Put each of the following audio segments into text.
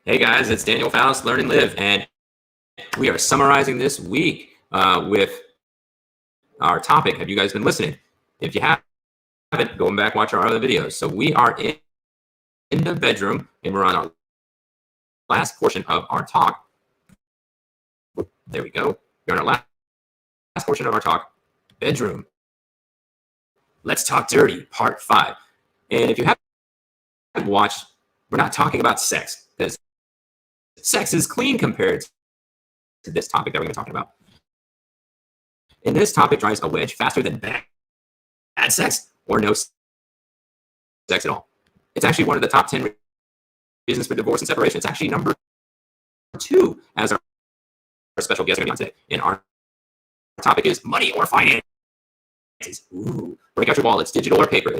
Hey guys, it's Daniel Faust, Learn and Live, and we are summarizing this week with our topic. Have you guys been listening? If you haven't, go back, watch our other videos. So we are in the bedroom, and we're on our last portion of our talk. There we go. We're on our last portion of our talk, bedroom. Let's talk dirty, part 5. And if you haven't watched, we're not talking about sex, because sex is clean compared to this topic that we're talking about. And this topic drives a wedge faster than bad sex or no sex at all. It's actually one of the top 10 reasons for divorce and separation. It's actually number 2 as our special guest on today. And our topic is money or finances. Ooh, break out your wallets, digital or paper.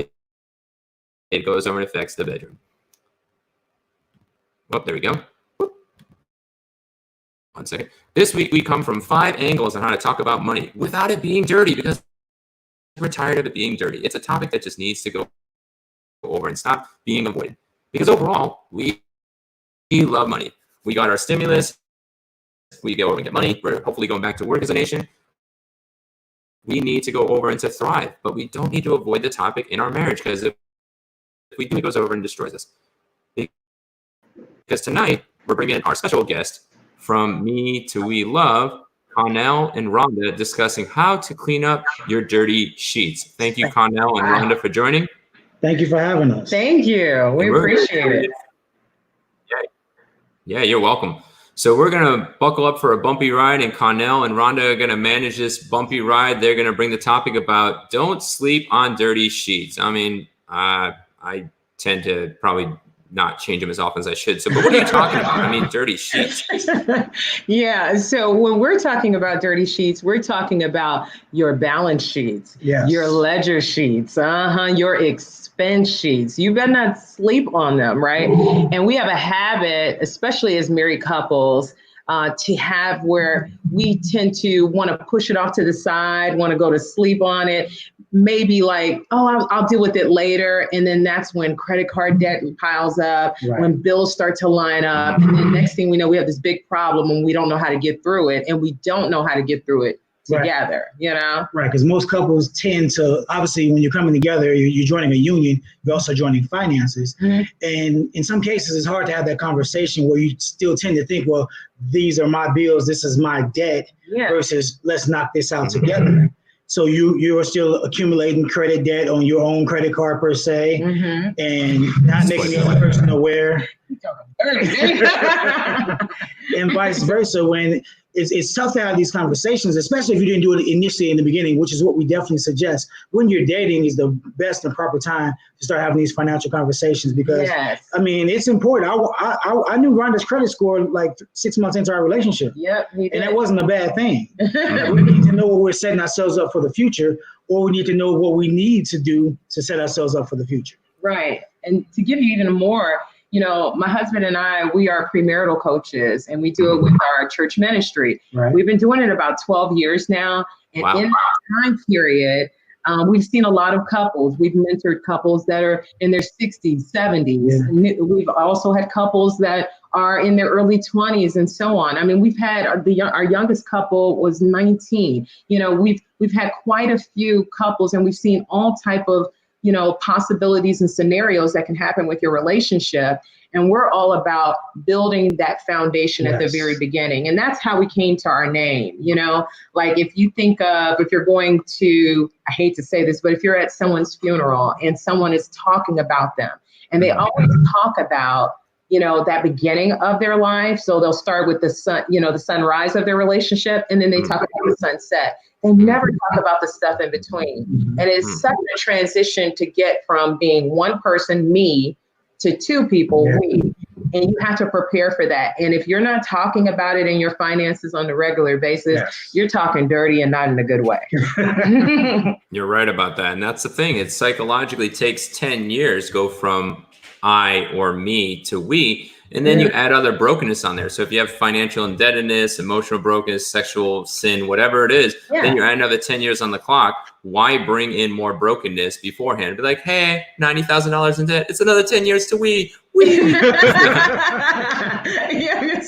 It goes over and affects the bedroom. Oh, there we go. 1 second. This week we come from 5 angles on how to talk about money without it being dirty, because we're tired of it being dirty. It's a topic that just needs to go over and stop being avoided. Because overall, we love money. We got our stimulus. We go over and get money. We're hopefully going back to work as a nation. We need to go over and to thrive, but we don't need to avoid the topic in our marriage, because if we do, it goes over and destroys us. Because tonight we're bringing in our special guest from MetoWelove, Connell and Rhonda, discussing how to clean up your dirty sheets. Thank you, Connell and Rhonda, for joining. Thank you for having us. Thank you. We appreciate it. Yeah, you're welcome. So we're going to buckle up for a bumpy ride, and Connell and Rhonda are going to manage this bumpy ride. They're going to bring the topic about don't sleep on dirty sheets. I mean, I tend to probably not change them as often as I should. So, but what are you talking about? I mean, dirty sheets. Yeah. So when we're talking about dirty sheets, we're talking about your balance sheets, yes, your ledger sheets, your expense sheets. You better not sleep on them, right? And we have a habit, especially as married couples, to have where we tend to want to push it off to the side, want to go to sleep on it. Maybe like, oh, I'll deal with it later. And then that's when credit card debt piles up, right, when bills start to line up. And then next thing we know, we have this big problem and we don't know how to get through it. And we don't know how to get through it together, you know? Right, because most couples tend to, obviously, when you're coming together, you're joining a union, you're also joining finances. Mm-hmm. And in some cases, it's hard to have that conversation where you still tend to think, well, these are my bills, this is my debt, versus let's knock this out together. So you're still accumulating credit debt on your own credit card per se, and not making the other person aware. And vice versa. When it's tough to have these conversations, especially if you didn't do it initially in the beginning, which is what we definitely suggest. When you're dating is the best and proper time to start having these financial conversations, because I mean, it's important. I knew Rhonda's credit score like 6 months into our relationship. Yep, and that wasn't a bad thing. We need to know what we're setting ourselves up for the future, or we need to know what we need to do to set ourselves up for the future. Right. And to give you even more, you know, my husband and I, we are premarital coaches, and we do it with our church ministry. Right. We've been doing it about 12 years now. And in that time period, we've seen a lot of couples. We've mentored couples that are in their 60s, 70s. We've also had couples that are in their early 20s and so on. I mean, we've had our youngest couple was 19. You know, we've had quite a few couples, and we've seen all type of, you know, possibilities and scenarios that can happen with your relationship. And we're all about building that foundation at the very beginning. And that's how we came to our name. You know, like if you think of, if you're going to, I hate to say this, but if you're at someone's funeral and someone is talking about them, and they always talk about, you know, that beginning of their life. So they'll start with the sun, you know, the sunrise of their relationship, and then they talk about the sunset. They never talk about the stuff in between. And it's such a transition to get from being one person, me, to 2 people, we. And you have to prepare for that. And if you're not talking about it in your finances on a regular basis, you're talking dirty and not in a good way. You're right about that. And that's the thing. It psychologically takes 10 years to go from I or me to we. And then you add other brokenness on there. So if you have financial indebtedness, emotional brokenness, sexual sin, whatever it is, then you're adding another 10 years on the clock. Why bring in more brokenness beforehand? Be like, hey, $90,000 in debt. It's another 10 years to we.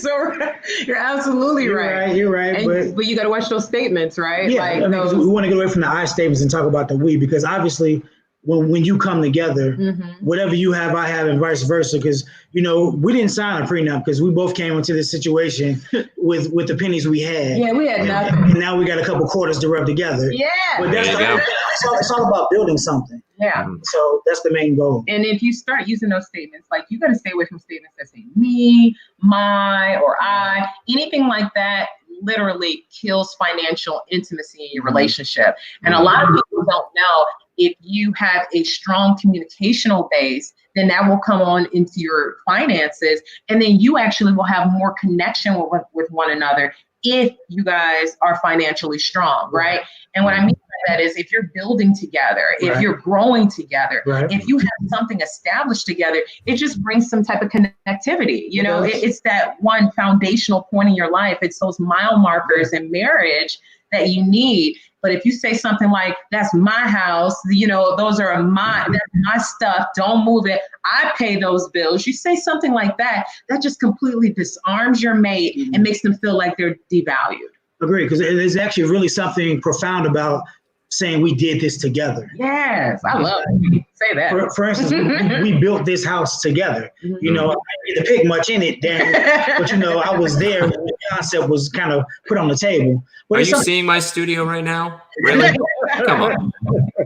so right. You're absolutely right. You're right. But you got to watch those statements, right? Yeah, like we want to get away from the I statements and talk about the we, because obviously when you come together, whatever you have, I have, and vice versa. Because we didn't sign a prenup because we both came into this situation with the pennies we had. Yeah, we had nothing, and now we got a couple quarters to rub together. Yeah, but it's all about building something. Yeah. So that's the main goal. And if you start using those statements, like you got to stay away from statements that say me, my, or I, anything like that. Literally kills financial intimacy in your relationship. And a lot of people don't know, if you have a strong communicational base, then that will come on into your finances. And then you actually will have more connection with one another if you guys are financially strong, right? And what I mean by that is if you're building together, if you're growing together, if you have something established together, it just brings some type of connectivity. It's that one foundational point in your life. It's those mile markers in marriage that you need. But if you say something like, that's my house, those are that's my stuff, don't move it, I pay those bills. You say something like that, that just completely disarms your mate and makes them feel like they're devalued. Agree, because there's actually really something profound about saying we did this together. Yes, I love it. Say that. For instance, we built this house together. I didn't get to pick much in it, but I was there when the concept was kind of put on the table. But are you seeing my studio right now? Really? Come on.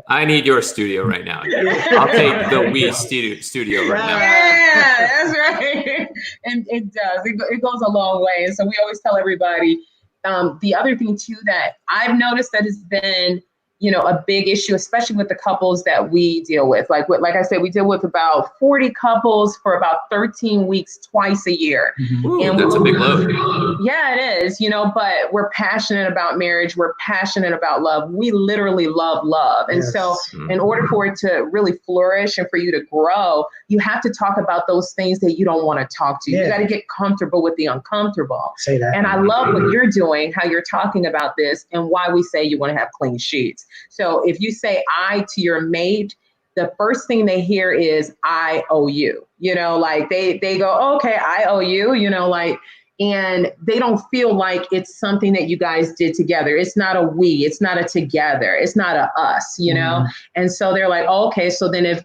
I need your studio right now. I'll take the we studio right now. Yeah, that's right. And it does. It goes a long way. And so we always tell everybody, the other thing too that I've noticed that has been a big issue, especially with the couples that we deal with. Like I said, we deal with about 40 couples for about 13 weeks, twice a year. Ooh, and that's a big load. Yeah, it is, but we're passionate about marriage. We're passionate about love. We literally love love. And so in order for it to really flourish and for you to grow, you have to talk about those things that you don't want to talk to. You got to get comfortable with the uncomfortable. Say that. And I love what you're doing, how you're talking about this, and why we say you want to have clean sheets. So if you say I to your mate, the first thing they hear is I owe you, like they go, okay, I owe you, and they don't feel like it's something that you guys did together. It's not a we, it's not a together, it's not a us, And so they're like, oh, okay, so then if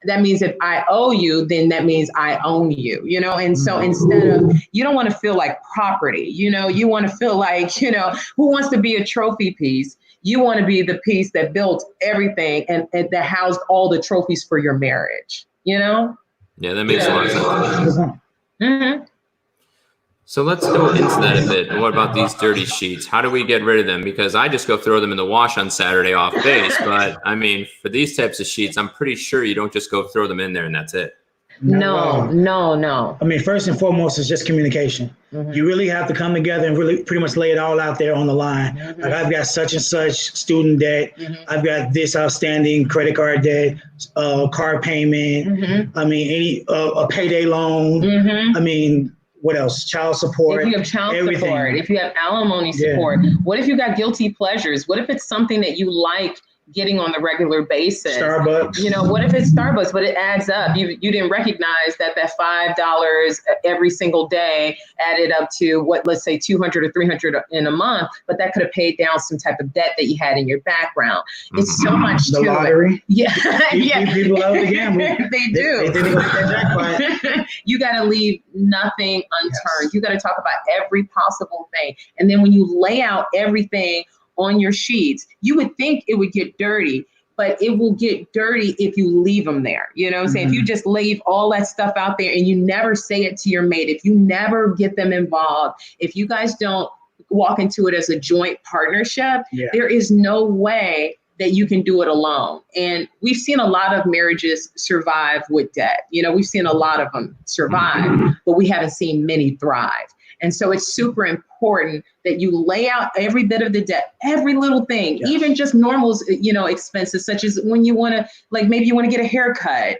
that means if I owe you, then that means I own you, And so instead of, you don't want to feel like property, you want to feel like, who wants to be a trophy piece? You want to be the piece that built everything and that housed all the trophies for your marriage, Yeah, that makes a lot of sense. So let's go into that a bit. What about these dirty sheets? How do we get rid of them? Because I just go throw them in the wash on Saturday off base. But I mean, for these types of sheets, I'm pretty sure you don't just go throw them in there and that's it. No. I mean, first and foremost, it's just communication. You really have to come together and really pretty much lay it all out there on the line. Like, I've got such and such student debt. I've got this outstanding credit card debt, car payment. I mean, a payday loan. I mean, what else? Child support. If you have child support, if you have alimony support, what if you got guilty pleasures? What if it's something that you like getting on the regular basis? Starbucks. What if it's Starbucks, but it adds up? You didn't recognize that $5 every single day added up to let's say $200 or $300 in a month, but that could have paid down some type of debt that you had in your background. It's so much the to lottery. It. Yeah. People love to gamble. They do. They go for that jackpot. You got to leave nothing unturned. You got to talk about every possible thing. And then when you lay out everything on your sheets, you would think it would get dirty, but it will get dirty if you leave them there. You know what I'm saying? If you just leave all that stuff out there and you never say it to your mate, if you never get them involved, if you guys don't walk into it as a joint partnership, there is no way that you can do it alone. And we've seen a lot of marriages survive with debt. We've seen a lot of them survive, but we haven't seen many thrive. And so it's super important that you lay out every bit of the debt, every little thing, even just normal, expenses, such as when you want to, like, maybe you want to get a haircut,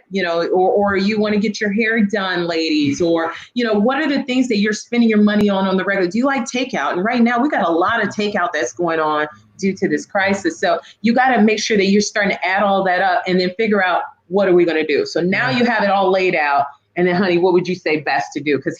or you want to get your hair done, ladies, or, what are the things that you're spending your money on the regular? Do you like takeout? And right now we got a lot of takeout that's going on due to this crisis. So you got to make sure that you're starting to add all that up and then figure out, what are we going to do? So now you have it all laid out. And then, honey, what would you say best to do? Because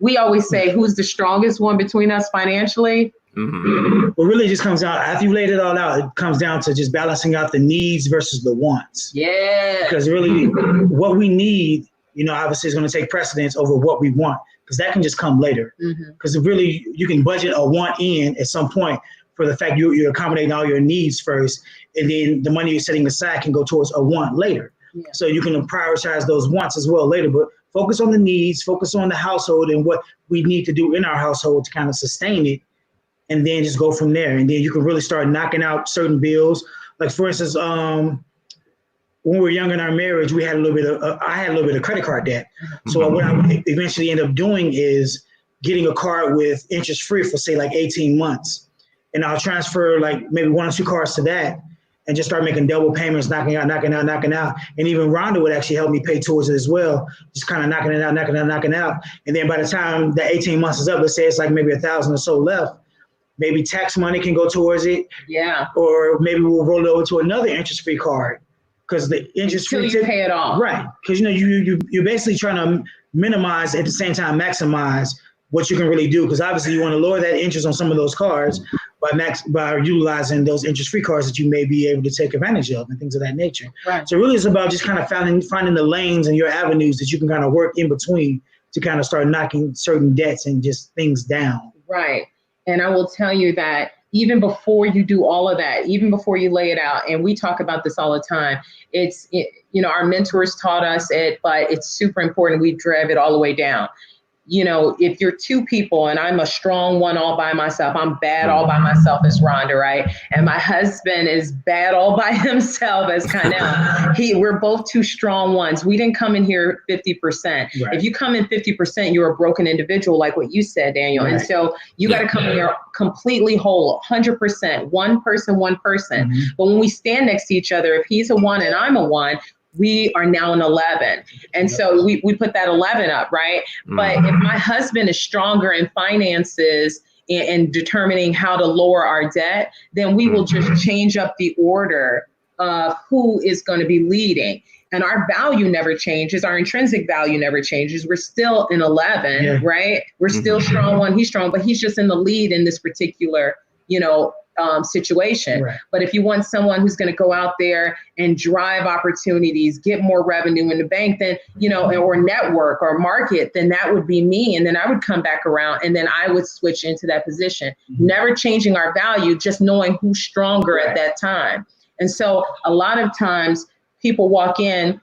we always say, who's the strongest one between us financially? Mm-hmm. Well, really, it just comes down, after you laid it all out, it comes down to just balancing out the needs versus the wants. Yeah. Because really, what we need, obviously is going to take precedence over what we want, because that can just come later. Because really, you can budget a want in at some point for the fact you're accommodating all your needs first, and then the money you're setting aside can go towards a want later. Yeah. So you can prioritize those wants as well later, but focus on the needs, focus on the household and what we need to do in our household to kind of sustain it, and then just go from there. And then you can really start knocking out certain bills. Like for instance, when we were young in our marriage, we had I had a little bit of credit card debt. So what I eventually end up doing is getting a card with interest free for say like 18 months. And I'll transfer like maybe 1 or 2 cards to that and just start making double payments, knocking out. And even Rhonda would actually help me pay towards it as well. Just kind of knocking it out. And then by the time the 18 months is up, let's say it's like maybe 1,000 or so left, maybe tax money can go towards it. Yeah. Or maybe we'll roll it over to another interest-free card. Because the interest-free, until you pay it off. Right. Because you're basically trying to minimize, at the same time maximize what you can really do. Because obviously you want to lower that interest on some of those cards by utilizing those interest-free cards that you may be able to take advantage of and things of that nature. Right. So really it's about just kind of finding the lanes and your avenues that you can kind of work in between to kind of start knocking certain debts and just things down. Right. And I will tell you that even before you do all of that, even before you lay it out, and we talk about this all the time, our mentors taught us it, but it's super important. We drive it all the way down. If you're 2 people and I'm a strong one all by myself, I'm bad all by myself as Rhonda, right? And my husband is bad all by himself as Connell. We're both 2 strong ones. We didn't come in here 50%. Right. If you come in 50%, you're a broken individual, like what you said, Daniel. Right. And so you got to come in here completely whole, 100%, one person. Mm-hmm. But when we stand next to each other, if he's a 1 and I'm a 1, we are now an 11. And so we put that 11 up, right? But if my husband is stronger in finances and determining how to lower our debt, then we will just change up the order of who is going to be leading. And our value never changes. Our intrinsic value never changes. We're still an 11, right? We're still strong 1, he's strong, but he's just in the lead in this particular, situation. Right. But if you want someone who's going to go out there and drive opportunities, get more revenue in the bank, then, or network or market, then that would be me. And then I would come back around and then I would switch into that position, never changing our value, just knowing who's stronger at that time. And so a lot of times people walk in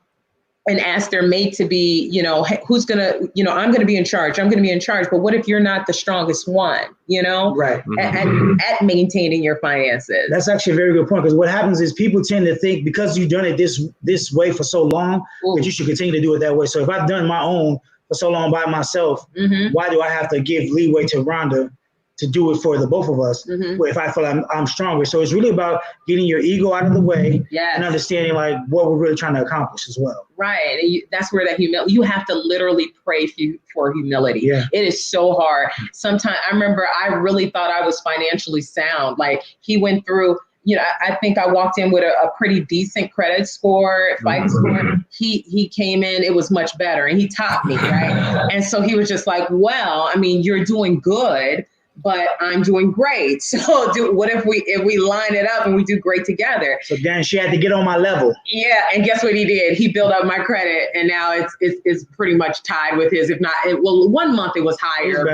and ask their mate to be, hey, who's going to, I'm going to be in charge. I'm going to be in charge. But what if you're not the strongest one, Right. At maintaining your finances? That's actually a very good point, because what happens is people tend to think because you've done it this way for so long that you should continue to do it that way. So if I've done my own for so long by myself, why do I have to give leeway to Rhonda to do it for the both of us if I feel I'm stronger? So it's really about getting your ego out of the way and understanding like what we're really trying to accomplish as well. Right. And that's where that humility, you have to literally pray for humility. Yeah. It is so hard. Sometimes I remember I really thought I was financially sound. Like he went through, I think I walked in with a pretty decent credit score, FICO score. He came in, it was much better, and he topped me, right? And so he was just like, well, I mean, you're doing good, but I'm doing great. So what if we line it up and we do great together? So then she had to get on my level. Yeah, and guess what he did? He built up my credit, and now it's pretty much tied with his. If not, 1 month it was higher,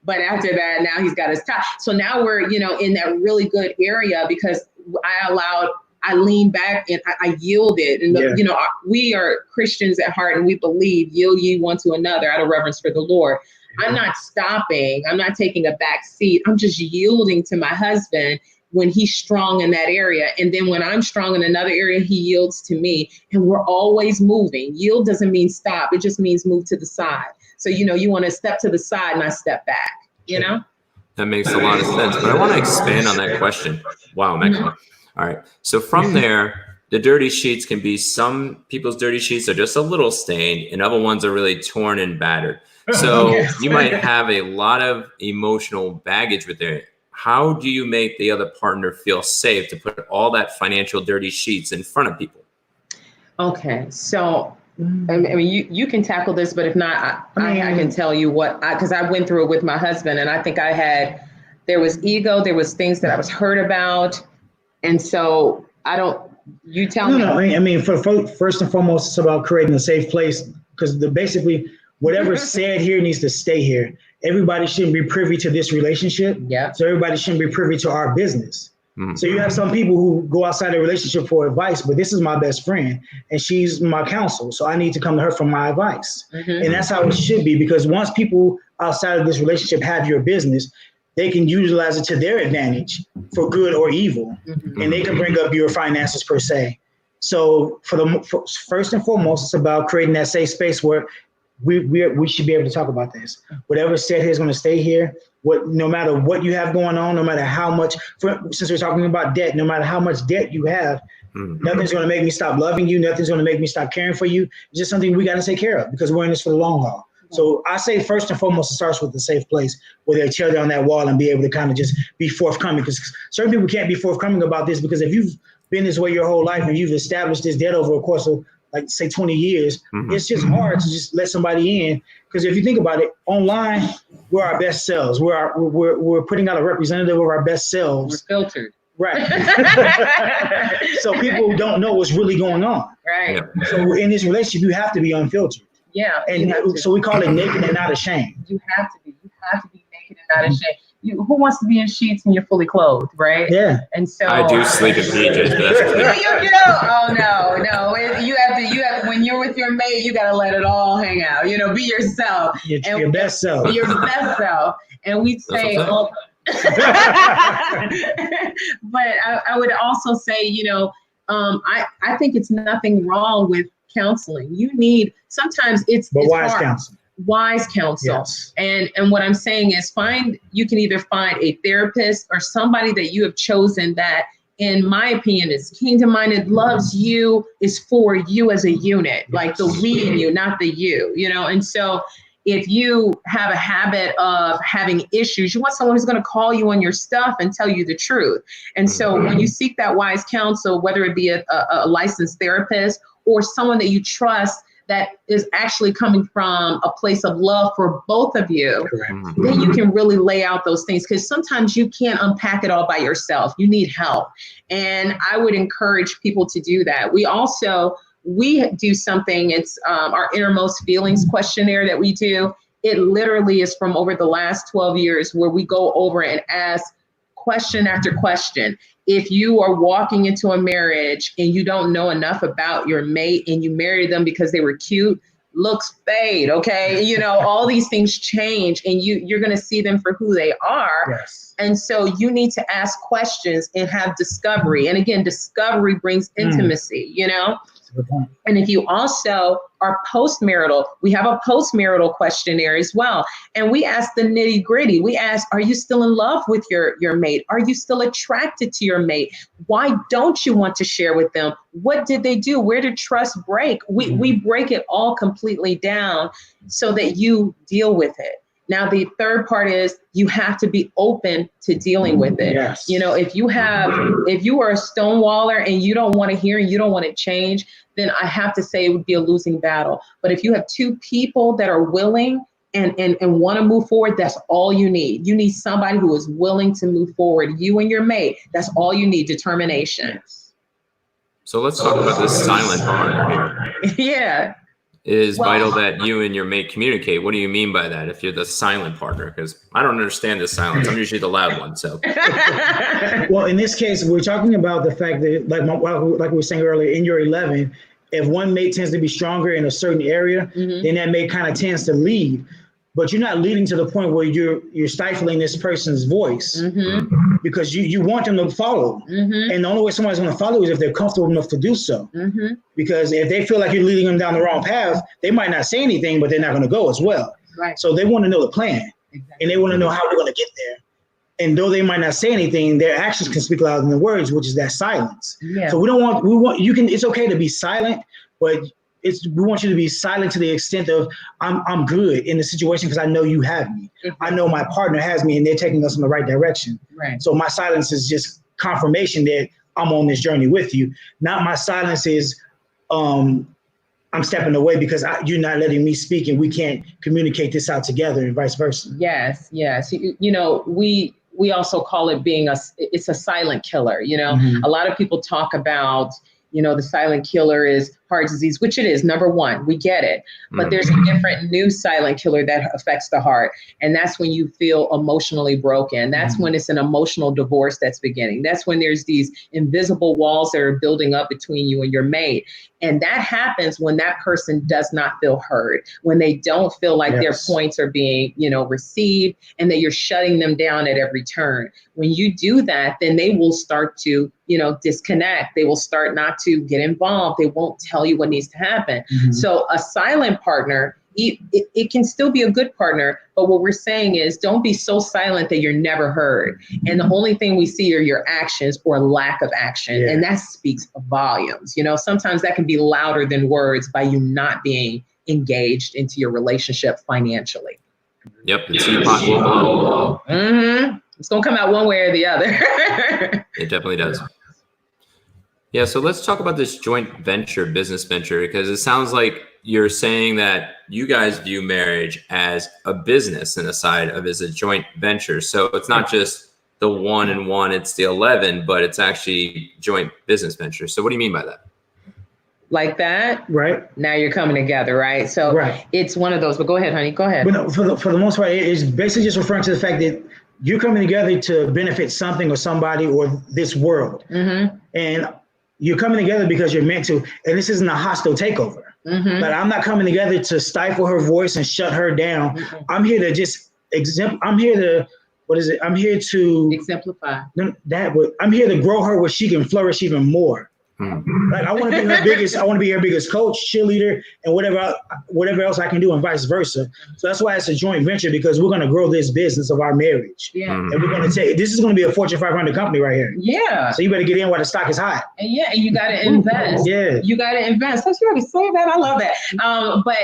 but after that, now he's got his top. So now we're in that really good area because I leaned back and I yielded. And we are Christians at heart, and we believe yield ye one to another out of reverence for the Lord. I'm not stopping. I'm not taking a back seat. I'm just yielding to my husband when he's strong in that area. And then when I'm strong in another area, he yields to me. And we're always moving. Yield doesn't mean stop. It just means move to the side. So, you want to step to the side, not step back, That makes a lot of sense. But I want to expand on that question. Wow, Mecca. All right. So from there, the dirty sheets can be, some people's dirty sheets are just a little stained and other ones are really torn and battered. So you might have a lot of emotional baggage with it. How do you make the other partner feel safe to put all that financial dirty sheets in front of people? Okay. So I mean, you can tackle this, but if not, I can tell you because I went through it with my husband, and I think there was ego, there was things that I was hurt about. And so you tell me. No, I mean, first and foremost, it's about creating a safe place, because basically whatever's said here needs to stay here. Everybody shouldn't be privy to this relationship. Yeah. So everybody shouldn't be privy to our business. So you have some people who go outside the relationship for advice, but this is my best friend and she's my counsel. So I need to come to her for my advice. And that's how it should be, because once people outside of this relationship have your business, they can utilize it to their advantage for good or evil. And they can bring up your finances per se. So first and foremost, it's about creating that safe space where we should be able to talk about this. Whatever's said here is going to stay here. No matter what you have going on, no matter how much, since we're talking about debt, no matter how much debt you have, nothing's going to make me stop loving you. Nothing's going to make me stop caring for you. It's just something we got to take care of, because we're in this for the long haul. So I say first and foremost, it starts with a safe place where they tear down that wall and be able to kind of just be forthcoming, because certain people can't be forthcoming about this, because if you've been this way your whole life and you've established this debt over a course of, like, say 20 years, it's just hard to just let somebody in. Because if you think about it, online, we're our best selves. We're putting out a representative of our best selves. We're filtered. Right. So people don't know what's really going on. Right. So in this relationship, you have to be unfiltered. Yeah. And so we call it naked and not ashamed. You have to be. You have to be naked and not ashamed. Who wants to be in sheets and you're fully clothed, right? Yeah. And so I do sleep in PJs, but that's you do. Oh no. You have when you're with your mate, you gotta let it all hang out. Be yourself. Your best self. Your best self. And we say, but I would also say, I think it's nothing wrong with counseling. Sometimes it's wise hard. counsel. Wise counsel. Yes. And what I'm saying is you can either find a therapist or somebody that you have chosen that, in my opinion, is kingdom-minded, loves you, is for you as a unit, like the we in you, not the you, And so if you have a habit of having issues, you want someone who's going to call you on your stuff and tell you the truth. And so when you seek that wise counsel, whether it be a licensed therapist or someone that you trust, that is actually coming from a place of love for both of you, then you can really lay out those things, because sometimes you can't unpack it all by yourself. You need help. And I would encourage people to do that. We do something, it's our innermost feelings questionnaire that we do. It literally is from over the last 12 years, where we go over and ask question after question. If you are walking into a marriage and you don't know enough about your mate and you marry them because they were cute, looks fade, okay? All these things change, and you're going to see them for who they are. Yes. And so you need to ask questions and have discovery. And again, discovery brings intimacy, And if you also are postmarital, we have a postmarital questionnaire as well. And we ask the nitty gritty. We ask, are you still in love with your mate? Are you still attracted to your mate? Why don't you want to share with them? What did they do? Where did trust break? We break it all completely down so that you deal with it. Now, the third part is you have to be open to dealing with it. Yes. If you are a stonewaller and you don't want to hear and you don't want to change, then I have to say it would be a losing battle. But if you have two people that are willing and want to move forward, that's all you need. You need somebody who is willing to move forward. You and your mate, that's all you need, determination. So let's talk about this silent partner here. Yeah. Is vital that you and your mate communicate. What do you mean by that if you're the silent partner? Because I don't understand this silence. I'm usually the loud one. So, well, in this case, we're talking about the fact that, like we were saying earlier, in your 11, if one mate tends to be stronger in a certain area, then that mate kind of tends to lead. But you're not leading to the point where you're stifling this person's voice because you want them to follow. And the only way somebody's going to follow is if they're comfortable enough to do so. Because if they feel like you're leading them down the wrong path, they might not say anything, but they're not going to go as well. Right. So they want to know the plan, and they want to know how we're going to get there. And though they might not say anything, their actions can speak louder than the words, which is that silence. Yeah. So we want it's okay to be silent, but we want you to be silent to the extent of I'm good in the situation because I know you have me. I know my partner has me and they're taking us in the right direction. Right. So my silence is just confirmation that I'm on this journey with you. Not my silence is I'm stepping away because you're not letting me speak, and we can't communicate this out together, and vice versa. Yes. You know, we also call it it's a silent killer. You know, a lot of people talk about, you know, the silent killer is heart disease, which it is, number one, we get it. But there's a different new silent killer that affects the heart. And that's when you feel emotionally broken. That's when it's an emotional divorce that's beginning. That's when there's these invisible walls that are building up between you and your mate. And that happens when that person does not feel heard, when they don't feel like their points are being, you know, received, and that you're shutting them down at every turn. When you do that, then they will start to, you know, disconnect. They will start not to get involved. They won't tell you what needs to happen. So a silent partner, it can still be a good partner, but what we're saying is don't be so silent that you're never heard. And the only thing we see are your actions or lack of action. And that speaks volumes. You know, sometimes that can be louder than words by you not being engaged into your relationship financially. Yep. The teapot will blow. It's going to come out one way or the other. It definitely does. Yeah. So let's talk about this joint venture, business venture, because it sounds like you're saying that you guys view marriage as a business and a side of as a joint venture. So it's not just the 1 and 1, it's the 11, but it's actually joint business venture. So what do you mean by that? Like that? Right. Now you're coming together, right? So it's one of those, but go ahead, honey, go ahead. But no, for the most part, it's basically just referring to the fact that you're coming together to benefit something or somebody or this world. And you're coming together because you're meant to, and this isn't a hostile takeover. But I'm not coming together to stifle her voice and shut her down. I'm here to just I'm here to exemplify that. I'm here to grow her where she can flourish even more. Like I want to be her biggest. I want to be her biggest coach, cheerleader, and whatever else I can do, and vice versa. So that's why it's a joint venture, because we're going to grow this business of our marriage. And we're going to take. This is going to be a Fortune 500 company right here. So you better get in while the stock is hot. And and you got to invest. You got to invest. That's you already say that. I love that. But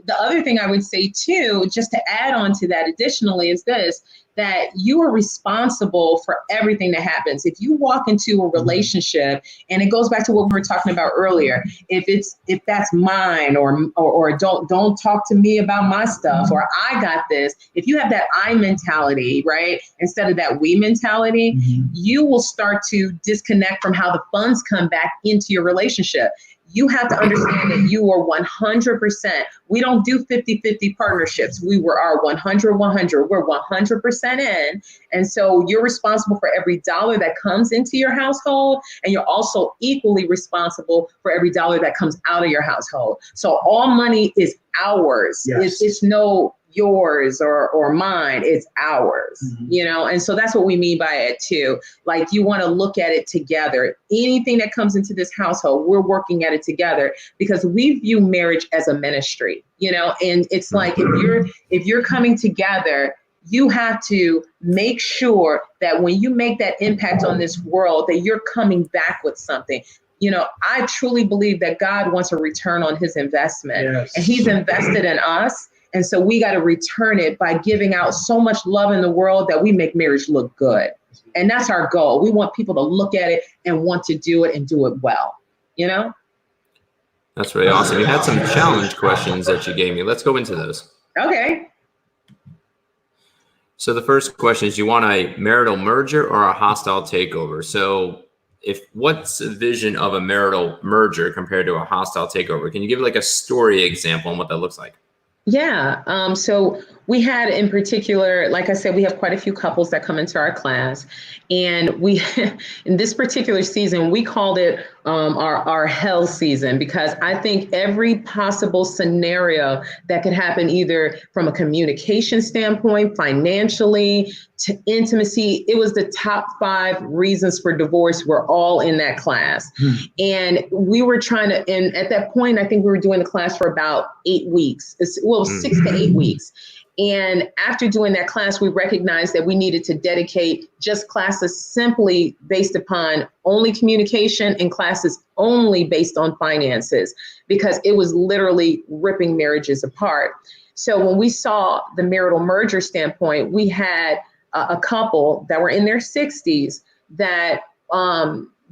the other thing I would say too, just to add on to that, additionally, is this: that you are responsible for everything that happens. If you walk into a relationship, and it goes back to what we were talking about earlier, if that's mine, or don't talk to me about my stuff, or I got this, if you have that I mentality, right, instead of that we mentality, you will start to disconnect from how the funds come back into your relationship. You have to understand that you are 100%. We don't do 50-50 partnerships. We are 100-100. We're 100% in. And so you're responsible for every dollar that comes into your household. And you're also equally responsible for every dollar that comes out of your household. So all money is ours. It's no yours or mine, it's ours, you know? And so that's what we mean by it too. Like, you want to look at it together. Anything that comes into this household, we're working at it together, because we view marriage as a ministry, you know? And it's like, if you're coming together, you have to make sure that when you make that impact on this world, that you're coming back with something. You know, I truly believe that God wants a return on his investment, and he's invested in us. And so we got to return it by giving out so much love in the world that we make marriage look good. And that's our goal. We want people to look at it and want to do it and do it well, you know? That's really awesome. You had some challenge questions that you gave me. Let's go into those. Okay. So the first question is, you want a marital merger or a hostile takeover? So what's the vision of a marital merger compared to a hostile takeover? Can you give like a story example on what that looks like? Yeah. So we had, in particular, like I said, we have quite a few couples that come into our class, and we, in this particular season, we called it our hell season, because I think every possible scenario that could happen, either from a communication standpoint, financially, to intimacy, it was the top 5 reasons for divorce were all in that class. And we were trying to, and at that point, I think we were doing the class for about 8 weeks. 6 to 8 weeks. And after doing that class, we recognized that we needed to dedicate just classes simply based upon only communication, and classes only based on finances, because it was literally ripping marriages apart. So when we saw the marital merger standpoint, we had a couple that were in their 60s that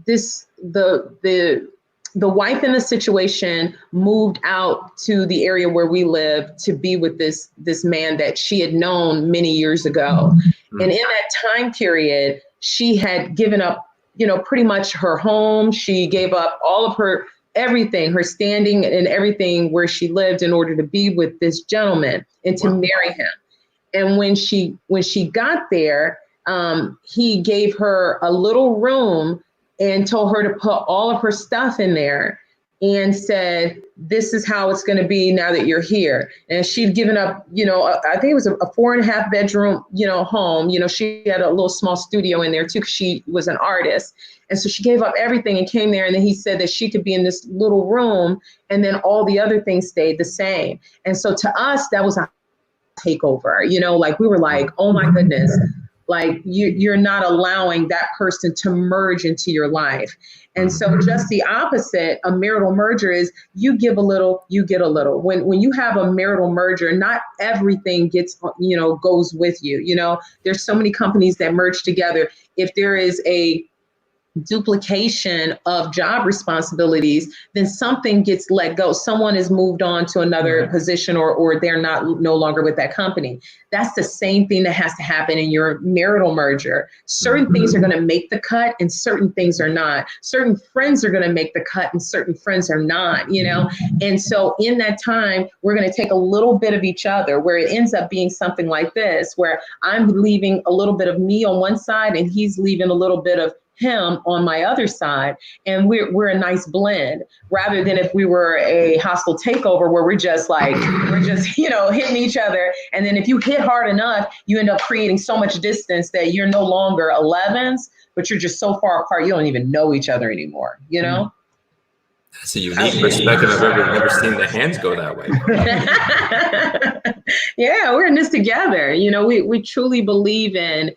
the the wife in the situation moved out to the area where we live to be with this man that she had known many years ago. Mm-hmm. And in that time period, she had given up, pretty much her home. She gave up all of her everything, her standing and everything where she lived in order to be with this gentleman and to marry him. And when she got there, he gave her a little room and told her to put all of her stuff in there and said, this is how it's going to be now that you're here. And she'd given up, I think it was a 4.5 bedroom, home. She had a little small studio in there too, because she was an artist. And so she gave up everything and came there. And then he said that she could be in this little room and then all the other things stayed the same. And so to us, that was a takeover, like we were like, oh my goodness. Like you're not allowing that person to merge into your life. And so just the opposite, a marital merger is you give a little, you get a little. When you have a marital merger, not everything gets, goes with you. There's so many companies that merge together. If there is a duplication of job responsibilities, then something gets let go. Someone is moved on to another position or they're no longer with that company. That's the same thing that has to happen in your marital merger. Certain things are going to make the cut and certain things are not. Certain friends are going to make the cut and certain friends are not, And so in that time, we're going to take a little bit of each other, where it ends up being something like this, where I'm leaving a little bit of me on one side and he's leaving a little bit of him on my other side, and we're a nice blend, rather than if we were a hostile takeover where we're just hitting each other, and then if you hit hard enough, you end up creating so much distance that you're no longer 11s, but you're just so far apart you don't even know each other anymore. That's a unique perspective. I've never seen the hands go that way. Yeah, we're in this together. We truly believe in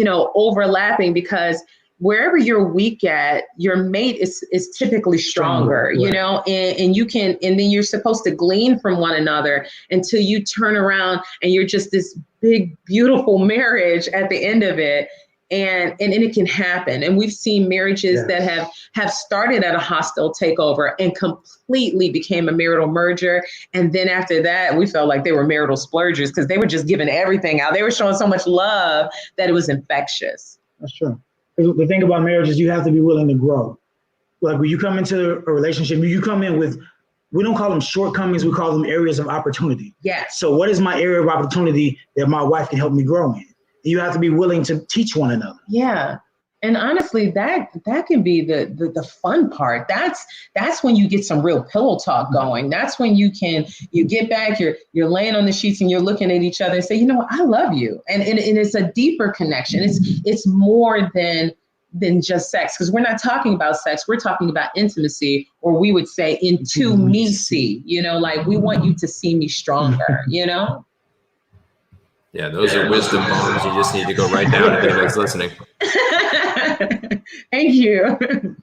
overlapping, because wherever you're weak at, your mate is typically stronger, and you can, and then you're supposed to glean from one another until you turn around and you're just this big, beautiful marriage at the end of it. And it can happen. And we've seen marriages that have started at a hostile takeover and completely became a marital merger. And then after that, we felt like they were marital splurgers because they were just giving everything out. They were showing so much love that it was infectious. That's true. The thing about marriage is you have to be willing to grow. Like when you come into a relationship, you come in with, we don't call them shortcomings, we call them areas of opportunity. Yes. So what is my area of opportunity that my wife can help me grow in? You have to be willing to teach one another. Yeah. And honestly, that can be the fun part. That's when you get some real pillow talk going. That's when you get back, you're laying on the sheets and you're looking at each other and say, I love you. And it's a deeper connection. It's more than just sex, because we're not talking about sex. We're talking about intimacy, or we would say intimacy, like we want you to see me stronger, Yeah, those are wisdom bombs. You just need to go right down if anybody's listening. Thank you.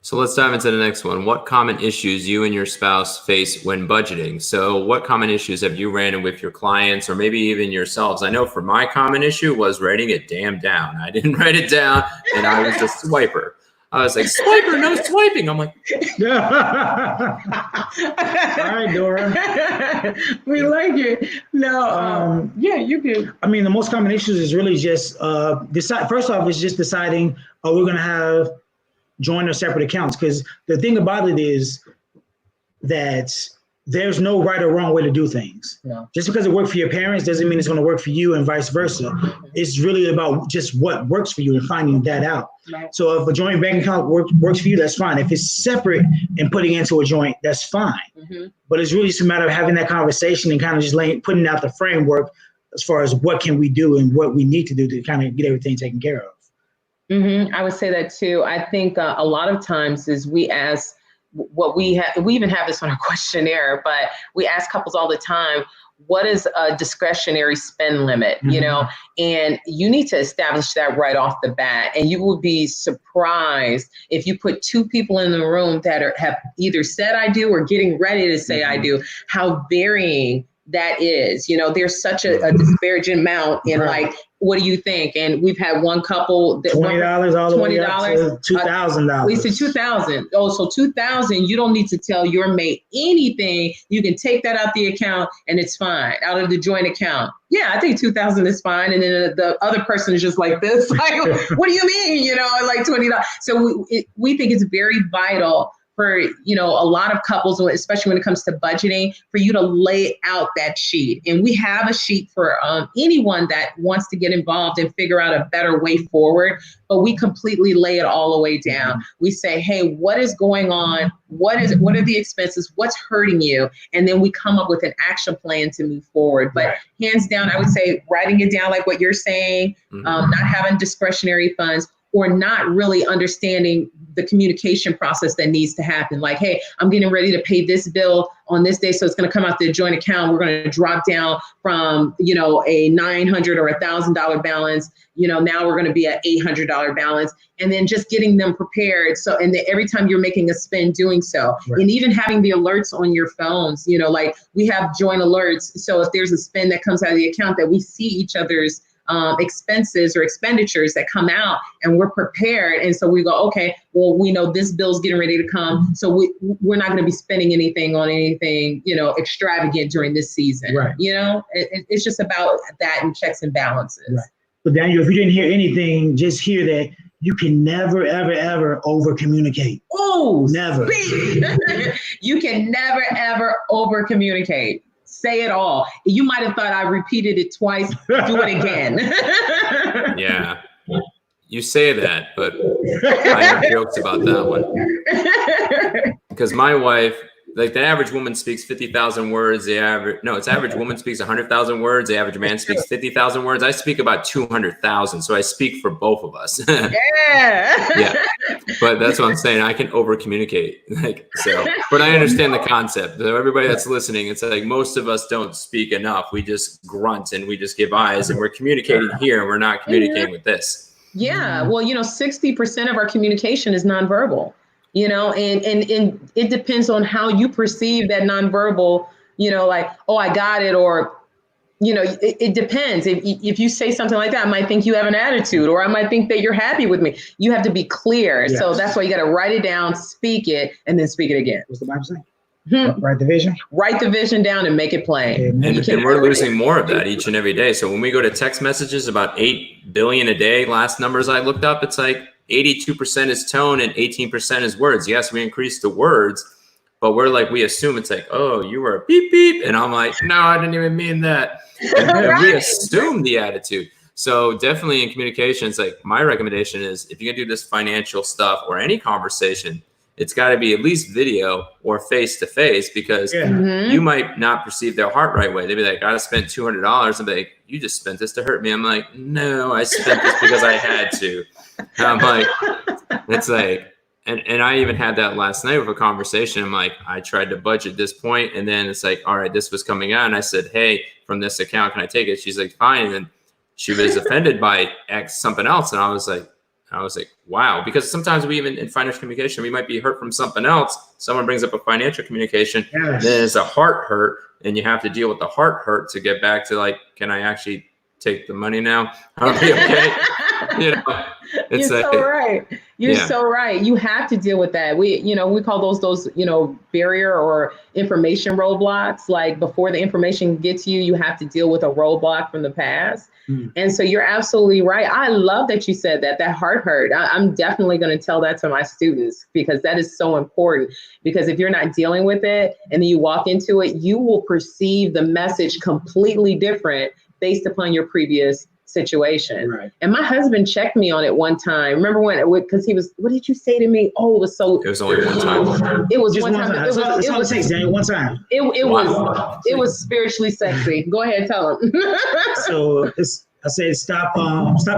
So let's dive into the next one. What common issues you and your spouse face when budgeting? So what common issues have you ran into with your clients or maybe even yourselves? I know for my common issue was writing it damn down. I didn't write it down and I was a swiper. I was like, swiper, no swiping. I'm like, all right, Dora. We like it. No, yeah, you can. I mean, the most common issues is really just decide. First off, is just deciding, we're going to have joint or separate accounts. Because the thing about it is that there's no right or wrong way to do things. No. Just because it worked for your parents doesn't mean it's going to work for you and vice versa. It's really about just what works for you and finding that out. Right. So if a joint bank account works for you, that's fine. If it's separate and putting into a joint, that's fine. Mm-hmm. But it's really just a matter of having that conversation and kind of just putting out the framework as far as what can we do and what we need to do to kind of get everything taken care of. Mm-hmm. I would say that too. I think a lot of times is we ask what we even have this on our questionnaire, but we ask couples all the time, what is a discretionary spend limit, mm-hmm. And you need to establish that right off the bat. And you will be surprised if you put two people in the room that have either said I do or getting ready to say mm-hmm. I do, how varying that is. There's such a disparaging amount in like, what do you think? And we've had one couple that $20 all the way up to $2,000. We said $2,000. Oh, so $2,000. You don't need to tell your mate anything. You can take that out the account and it's fine, out of the joint account. Yeah, I think $2,000 is fine. And then the other person is just like this, like, what do you mean? Like $20. So we think it's very vital for, a lot of couples, especially when it comes to budgeting, for you to lay out that sheet. And we have a sheet for anyone that wants to get involved and figure out a better way forward, but we completely lay it all the way down. We say, hey, what is going on? What are the expenses? What's hurting you? And then we come up with an action plan to move forward. But hands down, I would say writing it down like what you're saying, not having discretionary funds, or not really understanding the communication process that needs to happen. Like, hey, I'm getting ready to pay this bill on this day, so it's going to come out the joint account. We're going to drop down from, a $900 or $1,000 balance. Now we're going to be at $800 balance, and then just getting them prepared. So, and then every time you're making a spend, doing so, and even having the alerts on your phones. Like we have joint alerts. So if there's a spend that comes out of the account, that we see each other's expenses or expenditures that come out, and we're prepared. And so we go, okay, well, we know this bill's getting ready to come. So we're not going to be spending anything on anything, extravagant during this season. Right. It's just about that and checks and balances. Right. So Daniel, if you didn't hear anything, just hear that you can never, ever, ever over communicate. Oh, never. You can never, ever over communicate. Say it all. You might have thought I repeated it twice. Do it again. Yeah. You say that, but I have jokes about that one. Because my wife, like the average woman speaks 50,000 words. Average woman speaks 100,000 words. The average man speaks 50,000 words. I speak about 200,000. So I speak for both of us. Yeah. But that's what I'm saying. I can over communicate. But I understand the concept. So everybody that's listening, it's like most of us don't speak enough. We just grunt and we just give eyes, and we're communicating here. And we're not communicating with this. Yeah. Well, 60% of our communication is nonverbal. And it depends on how you perceive that nonverbal, like, oh, I got it. Or, it depends. If you say something like that, I might think you have an attitude, or I might think that you're happy with me. You have to be clear. Yes. So that's why you got to write it down, speak it, and then speak it again. What's the Bible saying? Write the vision. Write the vision down and make it plain. And we're losing more of that each and every day. So when we go to text messages, about 8 billion a day, last numbers I looked up, it's like 82% is tone and 18% is words. Yes, we increased the words, but we assume it's like, oh, you were a beep beep. And I'm like, no, I didn't even mean that. And we assume the attitude. So definitely in communication, it's like my recommendation is if you're gonna do this financial stuff or any conversation, it's got to be at least video or face-to-face, because you might not perceive their heart right way. They'd be like, I spent $200. And be like, you just spent this to hurt me. I'm like, no, I spent this because I had to. And I'm like, it's like, and I even had that last night with a conversation. I'm like, I tried to budget this point, and then it's like, all right, this was coming out. And I said, hey, from this account, can I take it? She's like, fine. And then she was offended by something else. And I was like, wow, because sometimes we even in financial communication, we might be hurt from something else. Someone brings up a financial communication, then it's a heart hurt, and you have to deal with the heart hurt to get back to like, can I actually take the money now? I'll be okay. It's You're so right. You're so right. You have to deal with that. We call those barrier or information roadblocks. Like before the information gets you have to deal with a roadblock from the past. And so you're absolutely right. I love that you said that heart hurt. I'm definitely going to tell that to my students, because that is so important. Because if you're not dealing with it and then you walk into it, you will perceive the message completely different based upon your previous situation. Right. And my husband checked me on it one time. Remember because he was, what did you say to me? Oh, it was so. It was only one time. It was just one time. One time. It was spiritually sexy. Go ahead, tell him. So I said, stop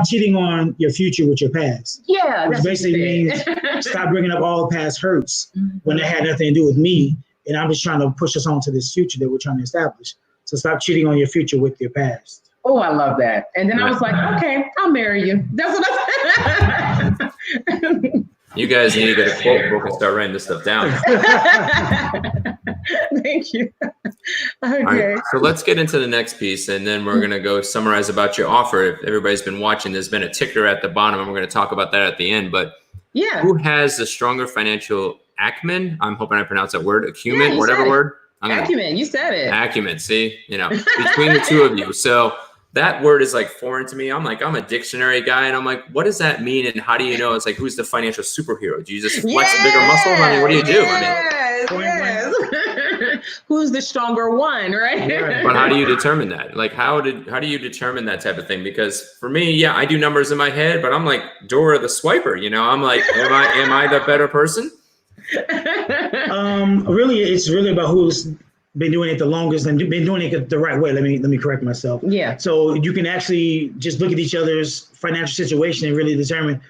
cheating on your future with your past. Yeah. Which basically means stop bringing up all past hurts when they had nothing to do with me. And I'm just trying to push us on to this future that we're trying to establish. So stop cheating on your future with your past. Oh, I love that. And then I was like, okay, I'll marry you. That's what I said. You guys need to get a quote book and start writing this stuff down. Thank you. All right, so let's get into the next piece, and then we're going to go summarize about your offer. If everybody's been watching, there's been a ticker at the bottom, and we're going to talk about that at the end. But who has the stronger financial acumen? I'm hoping I pronounce that word, acumen, whatever word. Acumen, you said it. Acumen, see, between the two of you. So that word is like foreign to me. I'm a dictionary guy, and I'm like, what does that mean? And how do you know? It's like, who's the financial superhero? Do you just flex bigger muscles? I mean, what do you do? Yes. Who's the stronger one, right? But how do you determine that? Like, how do you determine that type of thing? Because for me, I do numbers in my head, but I'm like Dora the Swiper. I'm like, am I the better person? Really, it's really about who's been doing it the longest and been doing it the right way. Let me correct myself. Yeah. So you can actually just look at each other's financial situation and really determine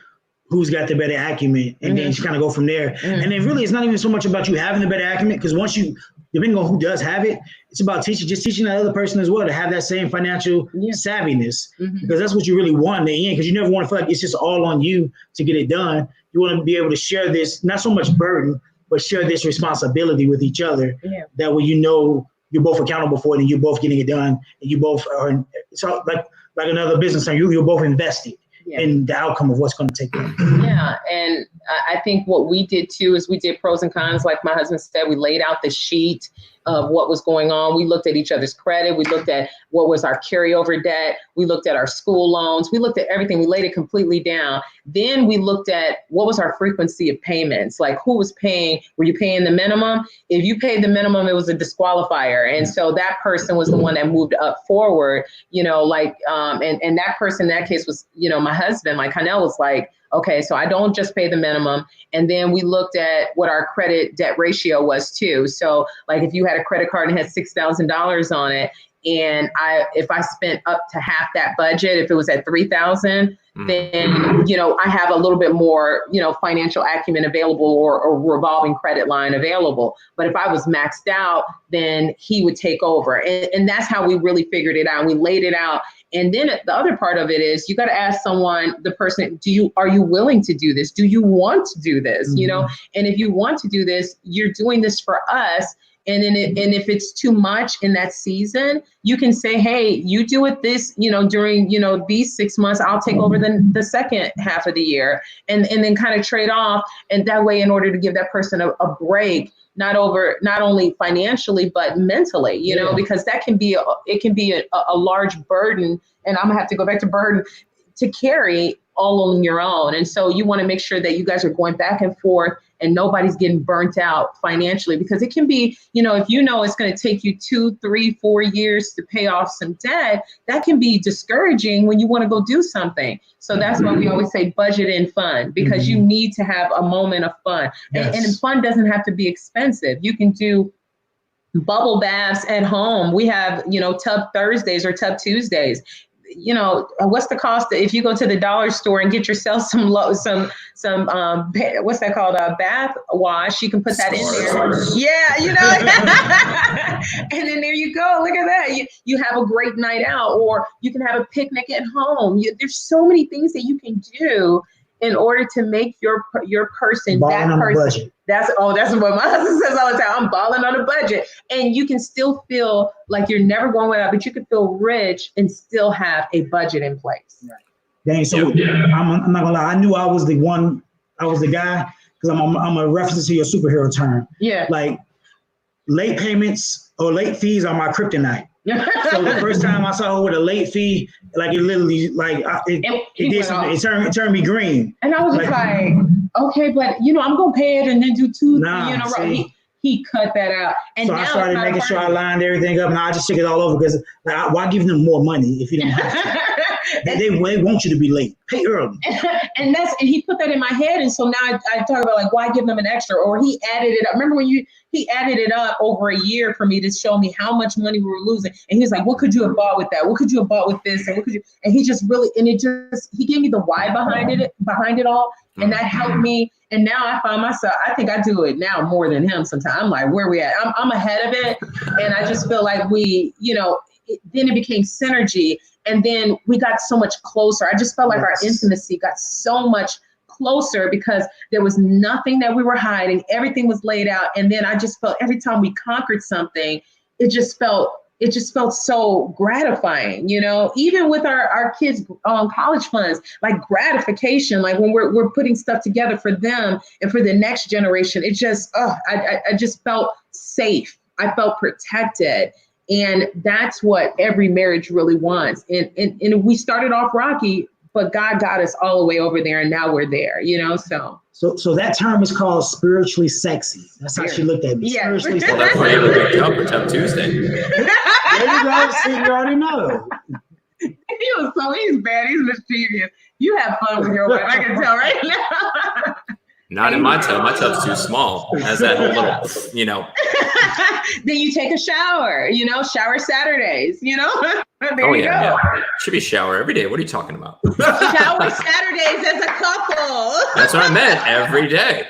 who's got the better acumen, and then just kind of go from there. And then really, it's not even so much about you having the better acumen, because once you, depending on who does have it, it's about teaching that other person as well to have that same financial savviness, because that's what you really want in the end, because you never want to feel like it's just all on you to get it done. You want to be able to share this, not so much burden, but share this responsibility with each other. That way, you're both accountable for it, and you're both getting it done, and you both are. So like another business owner, you're both invested in the outcome of what's going to take place. Yeah, and I think what we did too is we did pros and cons. Like my husband said, we laid out the sheet of what was going on. We looked at each other's credit. We looked at what was our carryover debt. We looked at our school loans. We looked at everything. We laid it completely down. Then we looked at what was our frequency of payments, like who was paying. Were you paying the minimum? If you paid the minimum, it was a disqualifier. And so that person was the one that moved up forward, and that person in that case was, my husband, like Hanel was like, okay, so I don't just pay the minimum. And then we looked at what our credit debt ratio was too. So like if you had a credit card and had $6,000 on it, and if I spent up to half that budget, if it was at $3,000, then, I have a little bit more, financial acumen available or revolving credit line available. But if I was maxed out, then he would take over. And that's how we really figured it out. We laid it out. And then the other part of it is you got to ask someone, the person, are you willing to do this? Do you want to do this? And if you want to do this, you're doing this for us. And then if it's too much in that season, you can say, hey, you do it this, during, these 6 months, I'll take over the second half of the year, and then kind of trade off. And that way, in order to give that person a break, not only financially, but mentally, because that can be a large burden. And I'm gonna have to go back to burden to carry all on your own. And so you want to make sure that you guys are going back and forth and nobody's getting burnt out financially, because it can be, if it's going to take you 2, 3, 4 years to pay off some debt, that can be discouraging when you want to go do something. So that's why we always say budget in fun, because you need to have a moment of fun. And fun doesn't have to be expensive. You can do bubble baths at home. We have, tub Thursdays or tub Tuesdays. What's the cost if you go to the dollar store and get yourself some what's that called, a bath wash? You can put that in there. Yeah, and then there you go. Look at that. You have a great night out, or you can have a picnic at home. There's so many things that you can do in order to make your person balling that person. That's what my husband says all the time. I'm balling on a budget. And you can still feel like you're never going without, but you can feel rich and still have a budget in place. Right. Dang, so I'm not gonna lie. I knew I was the guy, because I'm a reference to your superhero term. Yeah. Like late payments or late fees are my kryptonite. So the first time I saw her with a late fee, like it literally, like it turned me green. And I was like, okay, but I'm gonna pay it and then do 2, 3, He cut that out. And so now I started making sure I lined everything up, and I just took it all over, because why give them more money if you don't have to? They want you to be late. Pay early. And he put that in my head. And so now I talk about like, why give them an extra? Or he added it up. Remember when he added it up over a year for me to show me how much money we were losing. And he was like, what could you have bought with that? What could you have bought with this? And he just really, he gave me the why behind it all. And that helped me. And now I find myself, I think I do it now more than him sometimes. I'm like, where we at? I'm ahead of it. And I just feel like then it became synergy. And then we got so much closer. I just felt like our intimacy got so much closer because there was nothing that we were hiding. Everything was laid out. And then I just felt every time we conquered something, it just felt so gratifying, you know, even with our kids' college funds, like gratification, like when we're putting stuff together for them and for the next generation. It just, I just felt safe. I felt protected. And that's what every marriage really wants. And we started off rocky, but God got us all the way over there, and now we're there, you know, So that term is called spiritually sexy. That's how she looked at me. Yeah. Spiritually Well, sexy. that's why you look Tub for Tub Tuesday. There you go. See, you already know. He's bad. He's mischievous. You have fun with your wife. I can tell right now. Not in my tub. My tub's too small. It has that whole little, you know. Then you take a shower, you know, shower Saturdays, you know. There you go. Yeah. Should be shower every day. What are you talking about? Shower Saturdays as a couple. That's what I meant. Every day.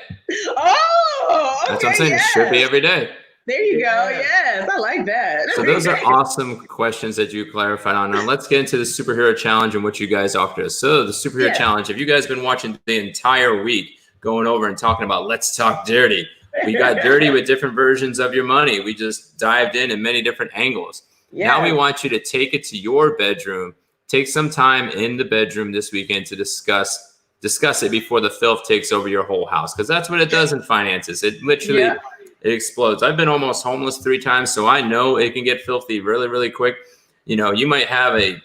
Oh, okay, that's what I'm saying. yes. It should be every day. There you go. Yes, I like that. So those are awesome questions that you clarified on. Now let's get into the superhero challenge and what you guys offered us. So the superhero challenge, if you guys been watching the entire week, going over and talking about Let's Talk Dirty. We got dirty with different versions of your money. We just dived in many different angles. Yeah. Now we want you to take it to your bedroom. Take some time in the bedroom this weekend to discuss it before the filth takes over your whole house. Because that's what it does in finances. It literally it explodes. I've been almost homeless 3 times, so I know it can get filthy really, really quick. You know, you might have a,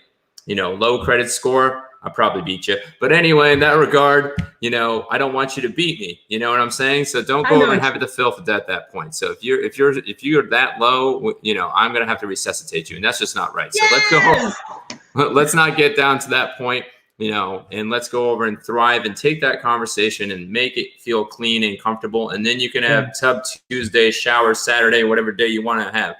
low credit score. I'll probably beat you. But anyway, in that regard, I don't want you to beat me. You know what I'm saying? So don't go over and have the filth at that point. So if you're that low, I'm going to have to resuscitate you. And that's just not right. So let's go home. Let's not get down to that point, and let's go over and thrive and take that conversation and make it feel clean and comfortable. And then you can have Tub Tuesday, shower Saturday, whatever day you want to have.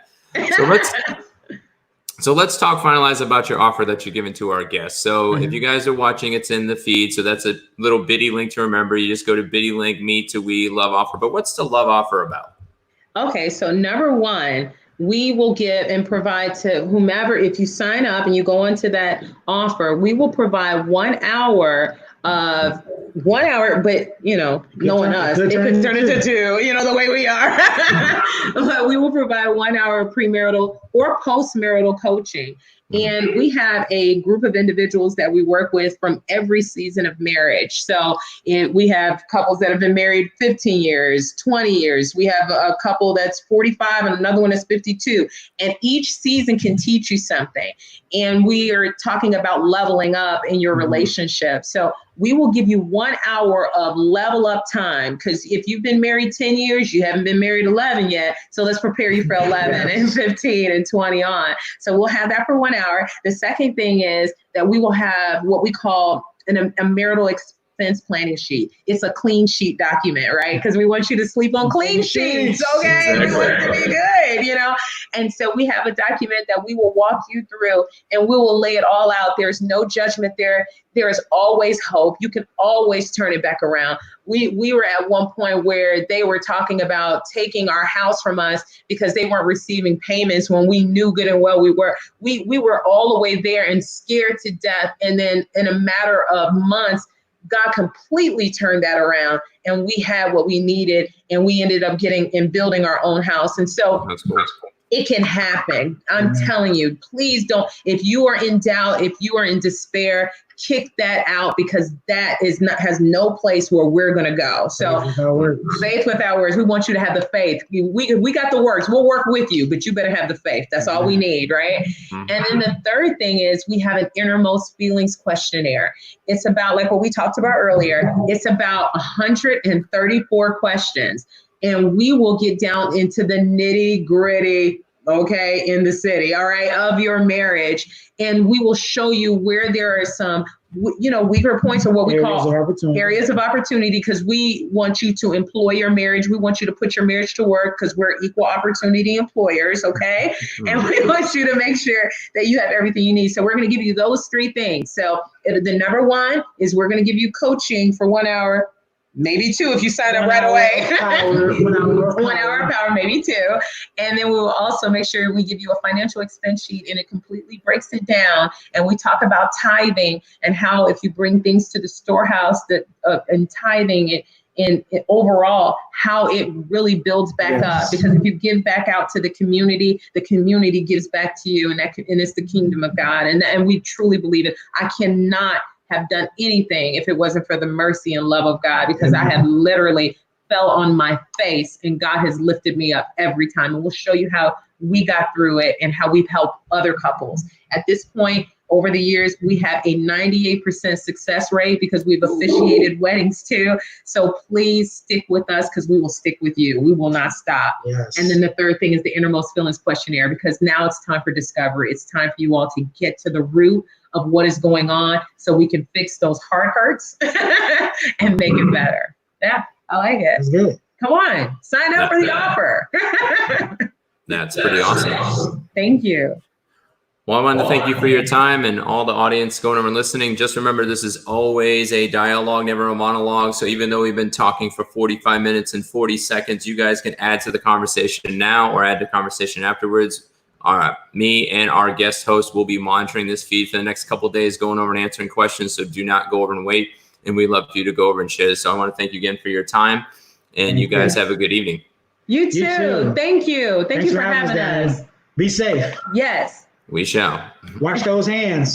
So let's finalize about your offer that you're giving to our guests. So if you guys are watching, it's in the feed. So that's a little bitty link to remember. You just go to bitty link, MetoWelove offer. But what's the love offer about? Okay, so number one, we will give and provide to whomever, if you sign up and you go into that offer, we will provide 1 hour of 1 hour, but knowing us, it could turn into 2, the way we are. But we will provide 1 hour of premarital or postmarital coaching. And we have a group of individuals that we work with from every season of marriage. So we have couples that have been married 15 years, 20 years. We have a couple that's 45 and another one is 52. And each season can teach you something. And we are talking about leveling up in your relationship. So we will give you 1 hour of level up time, because if you've been married 10 years, you haven't been married 11 yet. So let's prepare you for 11 and 15 and 20 on. So we'll have that for 1 hour. The second thing is that we will have what we call a marital expense planning sheet. It's a clean sheet document, right? Because we want you to sleep on clean sheets, okay? Exactly. We want it to be good, And so we have a document that we will walk you through, and we will lay it all out. There's no judgment there. There is always hope. You can always turn it back around. We were at one point where they were talking about taking our house from us because they weren't receiving payments when we knew good and well we were. We were all the way there and scared to death. And then in a matter of months, God completely turned that around, and we had what we needed, and we ended up getting and building our own house. And so that's cool. It can happen. I'm telling you, please don't. If you are in doubt, if you are in despair, kick that out, because that has no place where we're going to go. So faith without words. We want you to have the faith. We got the works. We'll work with you, but you better have the faith. That's all we need, right? And then the third thing is we have an innermost feelings questionnaire. It's about, like what we talked about earlier, it's about 134 questions. And we will get down into the nitty gritty, in the city, all right, of your marriage. And we will show you where there are some, weaker points, or what we call areas of opportunity, because we want you to employ your marriage. We want you to put your marriage to work, because we're equal opportunity employers, okay? And we want you to make sure that you have everything you need. So we're going to give you those 3 things. So the number one is we're going to give you coaching for 1 hour. Maybe 2 if you sign up right away. 1 hour of power, maybe 2. And then we will also make sure we give you a financial expense sheet, and it completely breaks it down. And we talk about tithing and how if you bring things to the storehouse and tithing, in overall how it really builds back up. Because if you give back out to the community gives back to you, and it's the kingdom of God. And we truly believe it. I cannot have done anything if it wasn't for the mercy and love of God, because I have literally fell on my face and God has lifted me up every time. And we'll show you how we got through it and how we've helped other couples. At this point, over the years, we have a 98% success rate because we've officiated weddings too. So please stick with us, because we will stick with you. We will not stop. Yes. And then the third thing is the innermost feelings questionnaire, because now it's time for discovery. It's time for you all to get to the root of what is going on so we can fix those heart hurts and make it better. Yeah, I like it. That's good. Come on, sign up for the offer. That's pretty awesome. Thank you. Well, I wanted to thank you for your time, and all the audience going over and listening. Just remember, this is always a dialogue, never a monologue. So even though we've been talking for 45 minutes and 40 seconds, you guys can add to the conversation now or add to the conversation afterwards. Me and our guest host will be monitoring this feed for the next couple of days, going over and answering questions. So do not go over and wait. And we'd love for you to go over and share this. So I want to thank you again for your time, and you guys have a good evening. You too. Thank you. Thank you for having us. Be safe. Yes. We shall. Wash those hands.